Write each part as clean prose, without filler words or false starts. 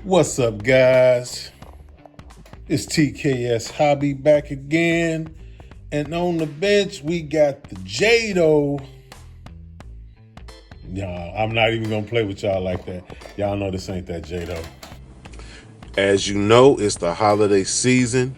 What's up, guys? It's TKS Hobby back again. And on the bench, we got the Jado. Y'all, I'm not even going to play with y'all like that. Y'all know this ain't that Jado. As you know, it's the holiday season.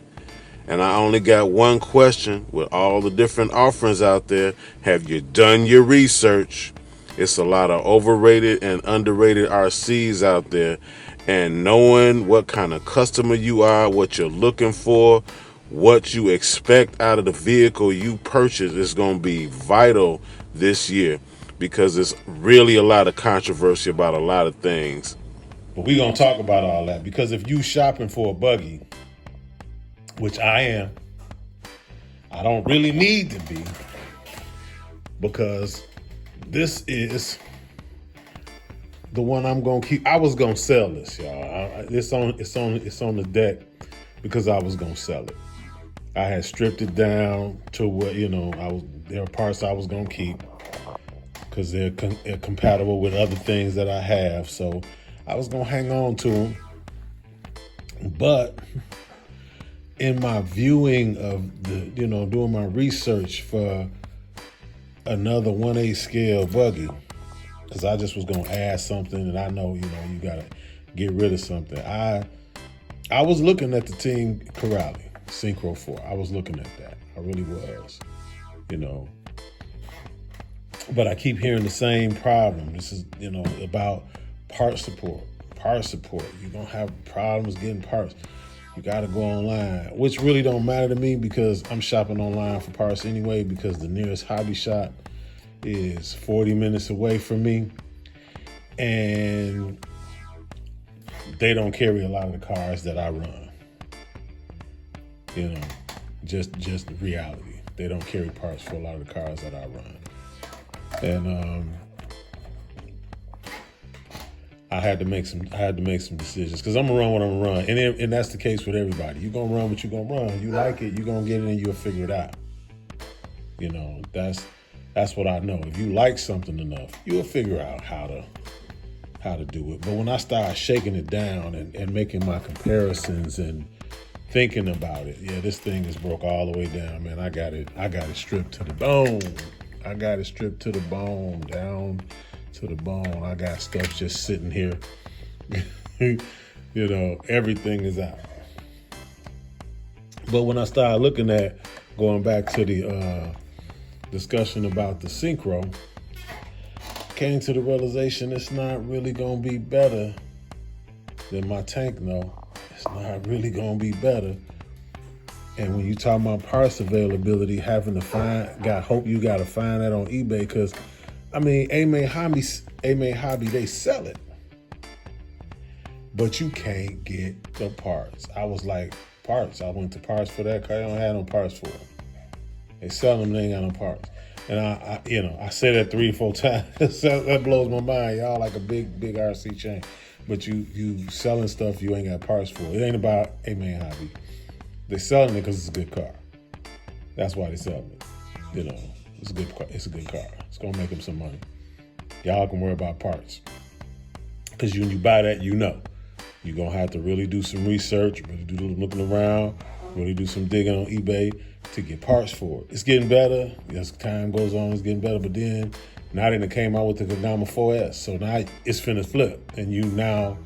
And I only got one question with all the different offerings out there. Have you done your research? It's a lot of overrated and underrated RCs out there. And knowing what kind of customer you are, what you're looking for, what you expect out of the vehicle you purchase is going to be vital this year because there's really a lot of controversy about a lot of things. But we're going to talk about all that because if you shopping for a buggy, which I am, I don't really need to be because this is the one I'm gonna keep. I was gonna sell this, y'all. It's on the deck because I was gonna sell it. I had stripped it down to what there are parts I was gonna keep because they're compatible with other things that I have. So I was gonna hang on to them, but in my viewing of doing my research for another 1/8 scale buggy, because I just was gonna add something, and I know you gotta get rid of something. I was looking at the Team Corrali Synchro 4. I was looking at that. I really was, But I keep hearing the same problem. This is about part support. You're gonna have problems getting parts. You got to go online, which really don't matter to me because I'm shopping online for parts anyway because the nearest hobby shop is 40 minutes away from me. And they don't carry a lot of the cars that I run. Just reality. They don't carry parts for a lot of the cars that I run. And I had to make some decisions because I'm gonna run what I'm gonna run, and that's the case with everybody. You're gonna run what you're gonna run. You like it, you're gonna get it, and you'll figure it out. That's what I know. If you like something enough, you'll figure out how to do it. But when I start shaking it down and making my comparisons and thinking about it, yeah, this thing is broke all the way down, man. I got it stripped to the bone. Down to the bone. I got stuff just sitting here. Everything is out. But when I started looking at going back to the discussion about the Synchro, came to the realization it's not really gonna be better than my tank. No, it's not really gonna be better. And when you talk about parts availability, having to hope you gotta find that on eBay because Arrma Hobby, they sell it, but you can't get the parts. I was like, parts. I went to parts for that car. I don't have no parts for it. They sell them, they ain't got no parts. And I say that 3 or 4 times. That blows my mind. Y'all like a big RC chain, but you selling stuff you ain't got parts for. It ain't about Arrma Hobby. They selling it because it's a good car. That's why they selling it. It's a good car. It's gonna make them some money. Y'all can worry about parts. Because when you buy that, you're gonna have to really do some research, really do looking around, really do some digging on eBay to get parts for it. It's getting better. As time goes on, it's getting better. But then now they came out with the Arrma 4S. So now it's finna flip. And you now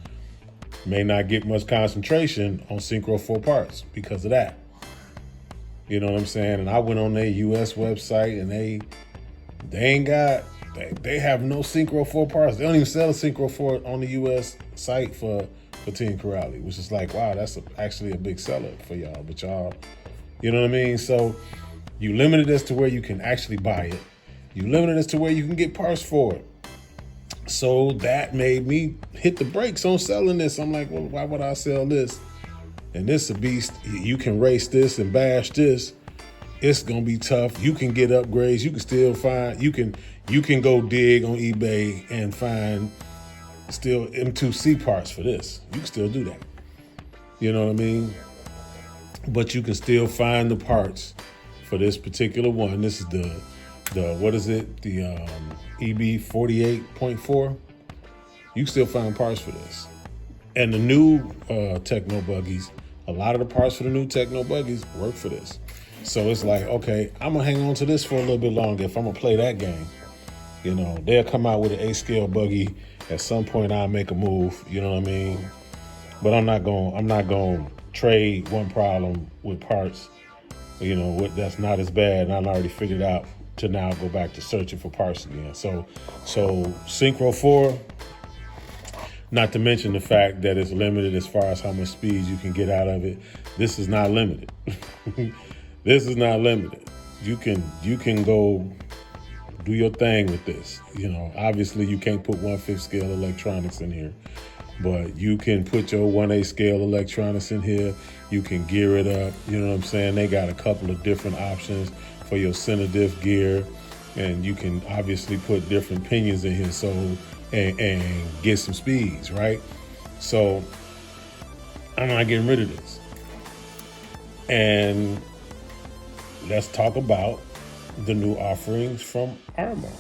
may not get much concentration on Synchro 4 parts because of that. You know what I'm saying? And I went on their US website and they have no Synchro 4 parts. They don't even sell a Synchro 4 on the US site for Team Corrali, which is like, wow, that's actually a big seller for y'all. But y'all, you know what I mean? So you limited as to where you can actually buy it. You limited as to where you can get parts for it. So that made me hit the brakes on selling this. I'm like, well, why would I sell this? And this is a beast. You can race this and bash this. It's gonna be tough. You can get upgrades. You can still find. You can go dig on eBay and find still M2C parts for this. You can still do that. You know what I mean? But you can still find the parts for this particular one. This is the what is it? The EB 48.4. You can still find parts for this. And the new techno buggies, a lot of the parts for the new techno buggies work for this. So it's like, okay, I'm gonna hang on to this for a little bit longer if I'm gonna play that game. You know, they'll come out with an 8-scale buggy. At some point I'll make a move, you know what I mean? But I'm not gonna trade one problem with parts, you know, that's not as bad, and I already figured out to now go back to searching for parts again. So Synchro 4, not to mention the fact that it's limited as far as how much speed you can get out of it. This is not limited. This is not limited. You can go do your thing with this. You know, obviously you can't put 1/5 scale electronics in here, but you can put your 1/8 scale electronics in here. You can gear it up. You know what I'm saying? They got a couple of different options for your center diff gear, and you can obviously put different pinions in here and get some speeds, right? So I'm not getting rid of this. And let's talk about the new offerings from Arrma.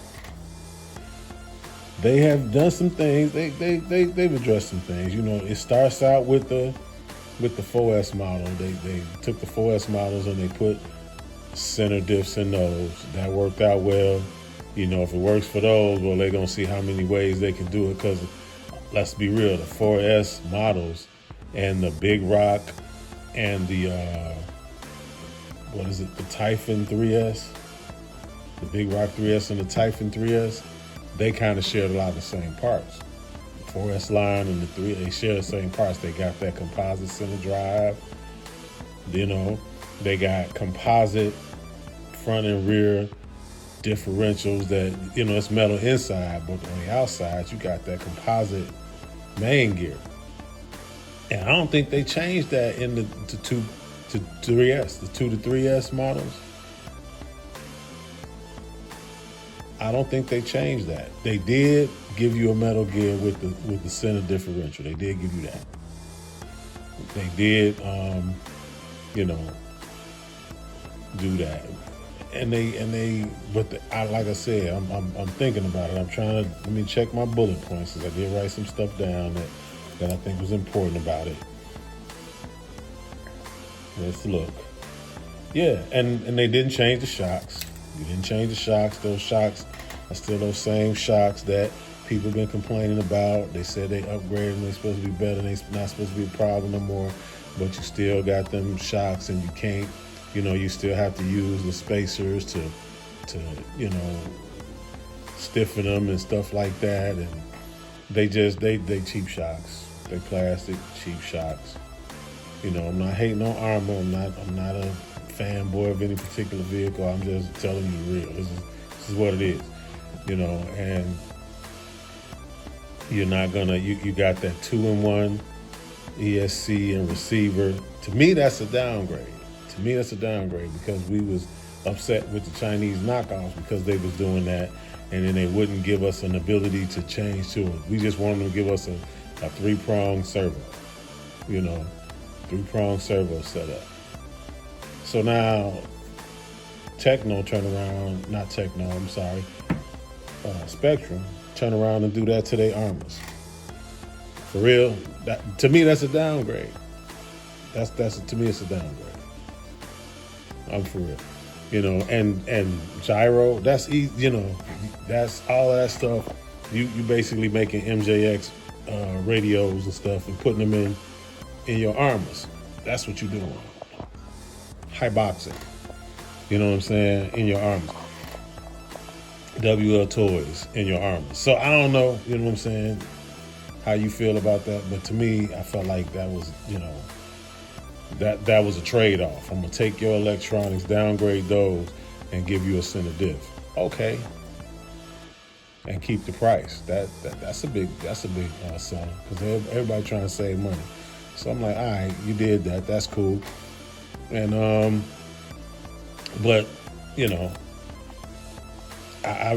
They have done some things. They've addressed some things. You know, it starts out with the 4S model. They took the 4S models and they put center diffs in those. That worked out well. You know, if it works for those, well, they're gonna see how many ways they can do it. Because let's be real, the 4S models and the Big Rock and the the Typhon 3S, the Big Rock 3S and the Typhon 3S, they kind of shared a lot of the same parts. The 4S line and the 3, they share the same parts. They got that composite center drive. You know, they got composite front and rear differentials that, you know, it's metal inside, but on the outside, you got that composite main gear. And I don't think they changed that in the 2 to 3S, the 2 to 3S models. I don't think they changed that. They did give you a metal gear with the center differential. They did give you that. They did, you know, do that. Like I said, I'm thinking about it. I'm trying to, let me check my bullet points, because I did write some stuff down that I think was important about it. Let's look. Yeah, and they didn't change the shocks. You didn't change the shocks. Those shocks are still those same shocks that people have been complaining about. They said they upgraded them. They're supposed to be better. They're not supposed to be a problem no more. But you still got them shocks, and you can't, you know, you still have to use the spacers to you know, stiffen them and stuff like that. And they cheap shocks. They plastic cheap shocks. You know, I'm not hating on Arrma. I'm not a fanboy of any particular vehicle. I'm just telling you the real. This is what it is. You know, and you're not gonna, you got that 2-in-1 ESC and receiver. To me, that's a downgrade. Because we was upset with the Chinese knockoffs because they was doing that, and then they wouldn't give us an ability to change to it. We just wanted them to give us a 3-prong servo, you know, 3-prong servo setup. So now Spectrum turn around and do that to their Arrmas. For real, to me, that's a downgrade. To me, it's a downgrade. I'm for real. You know, and gyro, that's easy, you know, that's all of that stuff. You basically making MJX radios and stuff and putting them in your Arrmas. That's what you're doing. High boxing. You know what I'm saying? In your Arrmas. WL Toys in your Arrmas. So I don't know, you know what I'm saying, how you feel about that, but to me, I felt like that was, you know, that was a trade-off. I'm gonna take your electronics, downgrade those, and give you a center diff. Okay. And keep the price. That's a big seller, because everybody trying to save money. So I'm like, all right, you did that. That's cool. And but you know, I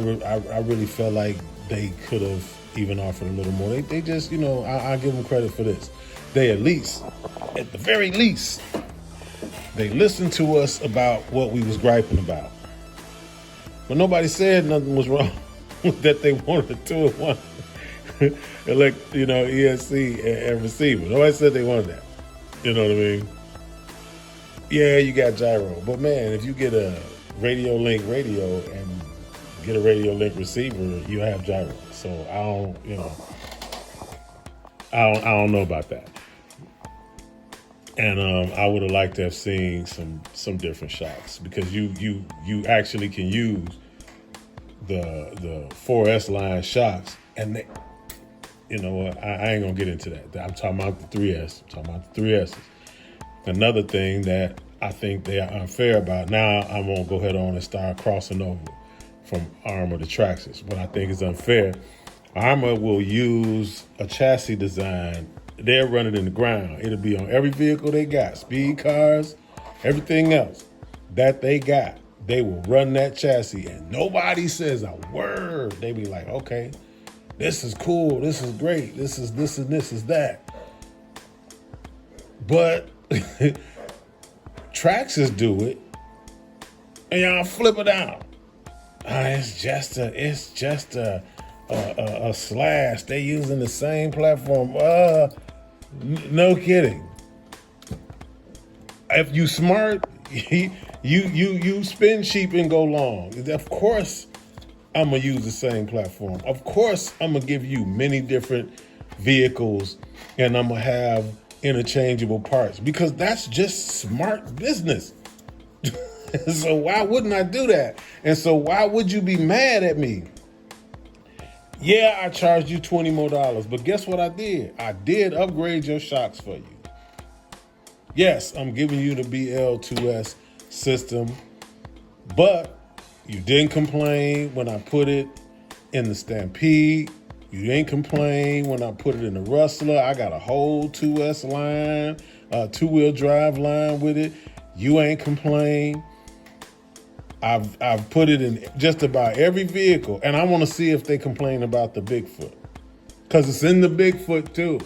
really felt like they could have even offered a little more. They just, you know, I give them credit for this. They at the very least, they listened to us about what we was griping about. But nobody said nothing was wrong that they wanted a 2-in-1 ESC and receiver. Nobody said they wanted that. You know what I mean? Yeah, you got gyro, but man, if you get a radio link radio and get a radio link receiver, you have gyro. So I don't know about that. And I would have liked to have seen some different shocks, because you actually can use the 4S line shocks, and they, you know what? I ain't gonna get into that. I'm talking about the 3S. I'm talking about the 3Ss. Another thing that I think they are unfair about, now I'm gonna go ahead on and start crossing over from Arrma to Traxxas. What I think is unfair, Arrma will use a chassis design. They'll run it in the ground. It'll be on every vehicle they got, speed cars, everything else that they got. They will run that chassis and nobody says a word. They be like, okay, this is cool, this is great, this is this and this is that. But Traxxas do it and y'all flip it out. It's just a slash. They using the same platform. No kidding. If you smart, you spin cheap and go long. Of course, I'm gonna use the same platform. Of course, I'm gonna give you many different vehicles, and I'm gonna have interchangeable parts, because that's just smart business. So why wouldn't I do that? And so why would you be mad at me? Yeah, I charged you $20 more, but guess what I did? I did upgrade your shocks for you. Yes, I'm giving you the BL2S system, but you didn't complain when I put it in the Stampede. You didn't complain when I put it in the Rustler. I got a whole 2S line, two-wheel drive line with it. You ain't complain. I've put it in just about every vehicle, and I want to see if they complain about the Bigfoot, because it's in the Bigfoot too,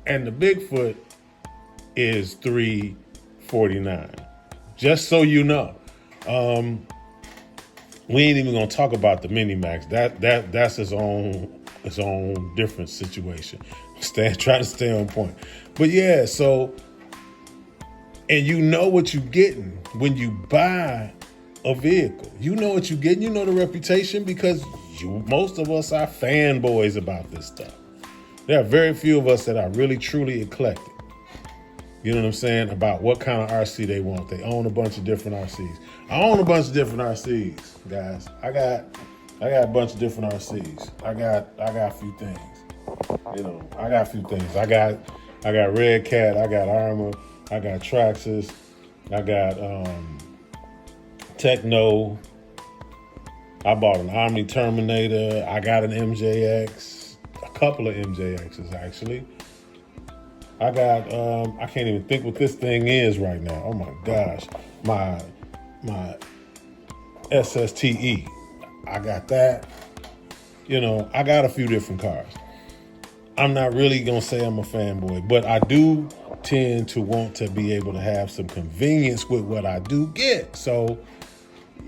and the Bigfoot is $349. Just so you know, we ain't even gonna talk about the Mini Max. That's its own different situation. Try to stay on point, but yeah. So, and you know what you're getting when you buy a vehicle. You know what you're getting. You know the reputation, because most of us are fanboys about this stuff. There are very few of us that are really truly eclectic. You know what I'm saying? About what kind of RC they want. They own a bunch of different RCs. I own a bunch of different RCs, guys. I got a bunch of different RCs. I got a few things. You know, I got a few things. I got Red Cat. I got Arrma. I got Traxxas. I got Techno. I bought an Omni Terminator. I got an MJX. A couple of MJXs actually. I got I can't even think what this thing is right now. Oh my gosh. My SSTE. I got that. You know, I got a few different cars. I'm not really gonna say I'm a fanboy, but I do tend to want to be able to have some convenience with what I do get. So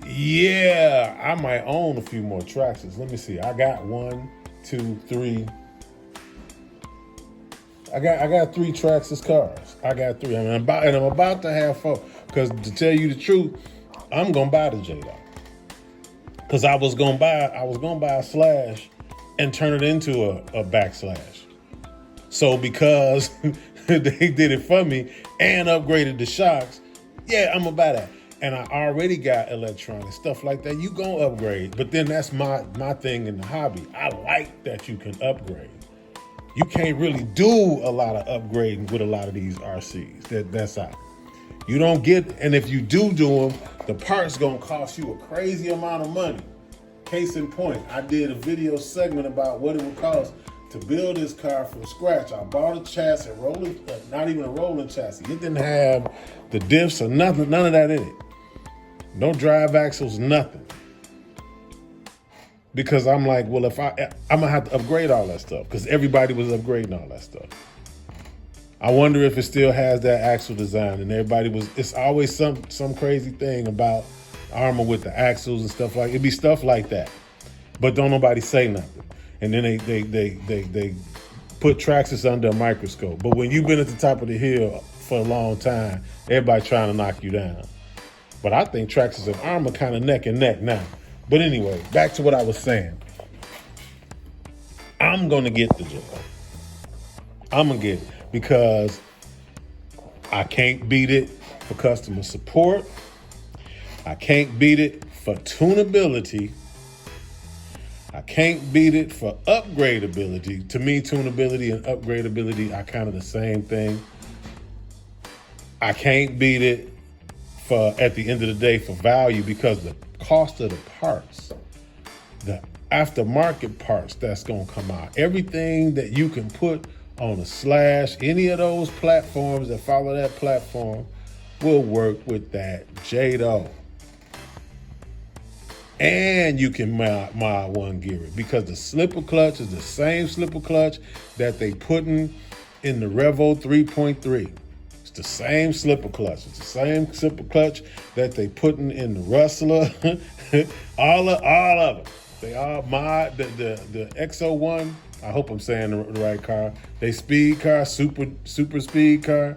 yeah, I might own a few more Traxxas. Let me see. I got 1, 2, 3. I got 3 Traxxas cars. I got 3. I'm about to have 4. Because to tell you the truth, I'm gonna buy the J-Dog. Because I was gonna buy a Slash and turn it into a backslash. So because they did it for me and upgraded the shocks, yeah, I'm gonna buy that. And I already got electronic stuff like that. You gonna upgrade, but then that's my thing in the hobby. I like that you can upgrade. You can't really do a lot of upgrading with a lot of these RCs. That's out. You don't get, and if you do them, the parts gonna cost you a crazy amount of money. Case in point, I did a video segment about what it would cost to build this car from scratch. I bought a chassis, not even a rolling chassis. It didn't have the diffs or nothing, none of that in it. No drive axles, nothing. Because I'm like, well, I'm gonna have to upgrade all that stuff, because everybody was upgrading all that stuff. I wonder if it still has that axle design, and it's always some crazy thing about Arrma with the axles and stuff like, it'd be stuff like that. But don't nobody say nothing. and then they put Traxxas under a microscope. But when you've been at the top of the hill for a long time, everybody trying to knock you down. But I think Traxxas and Arrma kind of neck and neck now. But anyway, back to what I was saying. I'm gonna get the job. I'm gonna get it because I can't beat it for customer support. I can't beat it for tunability. I can't beat it for upgradability. To me, tunability and upgradability are kind of the same thing. I can't beat it for, at the end of the day, for value, because the cost of the parts, the aftermarket parts that's gonna come out, everything that you can put on a Slash, any of those platforms that follow that platform will work with that JADO. And you can mod one gear it, because the slipper clutch is the same slipper clutch that they putting in the Revo 3.3. It's the same slipper clutch. It's the same slipper clutch that they putting in the Rustler. all of it. They all mod the XO1. I hope I'm saying the right car. They speed car, super speed car.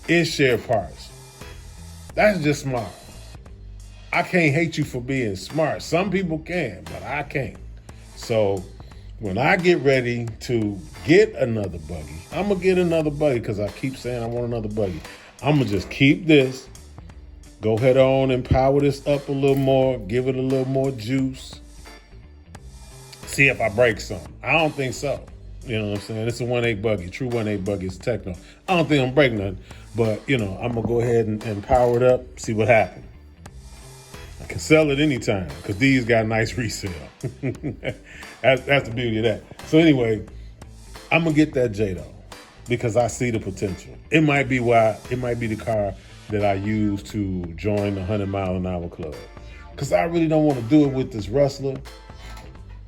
It share parts. That's just smart. I can't hate you for being smart. Some people can, but I can't. So when I get ready to get another buggy, I'm gonna get another buggy, because I keep saying I want another buggy. I'm gonna just keep this, go head on and power this up a little more, give it a little more juice. See if I break something. I don't think so. You know what I'm saying? It's a 1.8 buggy, true 1.8 buggy. It's techno. I don't think I'm breaking nothing, but I'm gonna go ahead and power it up, see what happens. I can sell it anytime, because these got nice resale. That's the beauty of that. So anyway, I'm gonna get that JADO because I see the potential. It might be the car that I use to join the 100-mile-an-hour club, because I really don't want to do it with this Rustler.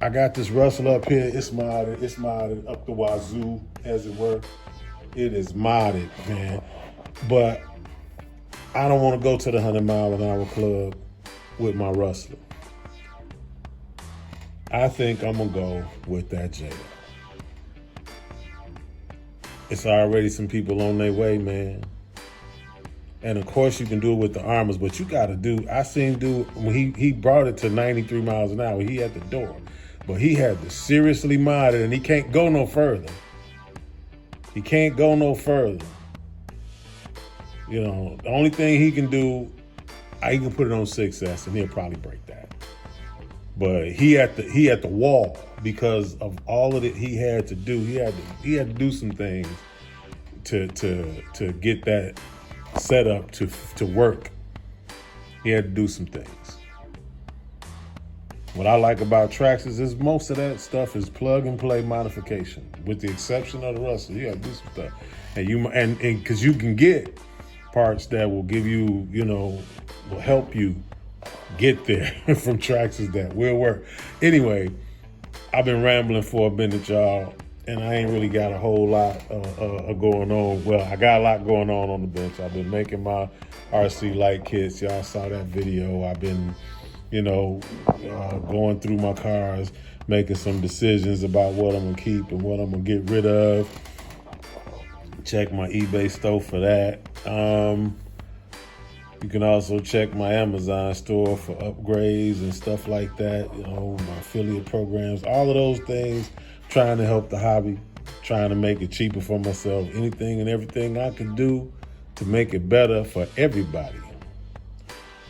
I got this Rustler up here. It's modded up the wazoo, as it were. It is modded, man. But I don't want to go to the 100-mile-an-hour club with my Rustler. I think I'm gonna go with that JADO. It's already some people on their way, man. And of course you can do it with the Arrmas, but you gotta I seen dude, when he brought it to 93 miles an hour, he at the door. But he had to seriously mod it, and he can't go no further. He can't go no further. The only thing he can do, he can put it on 6S, and he'll probably break that. But he at the wall because of all of it he had to do. He had to do some things to get that set up to work. He had to do some things. What I like about Traxxas is most of that stuff is plug and play modification, with the exception of the Rustler. You got to do some stuff, and because you can get parts that will give you, will help you get there from Traxxas that will work. Anyway, I've been rambling for a minute, y'all, and I ain't really got a whole lot going on. Well, I got a lot going on the bench. I've been making my RC light kits. Y'all saw that video. I've been going through my cars, making some decisions about what I'm gonna keep and what I'm gonna get rid of. Check my eBay store for that. You can also check my Amazon store for upgrades and stuff like that. My affiliate programs, all of those things, trying to help the hobby, trying to make it cheaper for myself. Anything and everything I can do to make it better for everybody,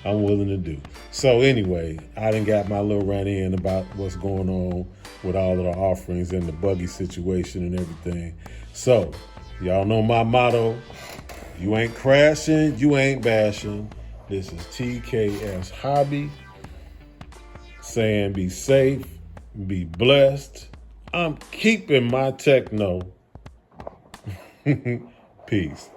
I'm willing to do. So anyway, I done got my little rant in about what's going on with all of the offerings and the buggy situation and everything. So y'all know my motto: you ain't crashing, you ain't bashing. This is TKS Hobby saying be safe, be blessed. I'm keeping my techno. Peace.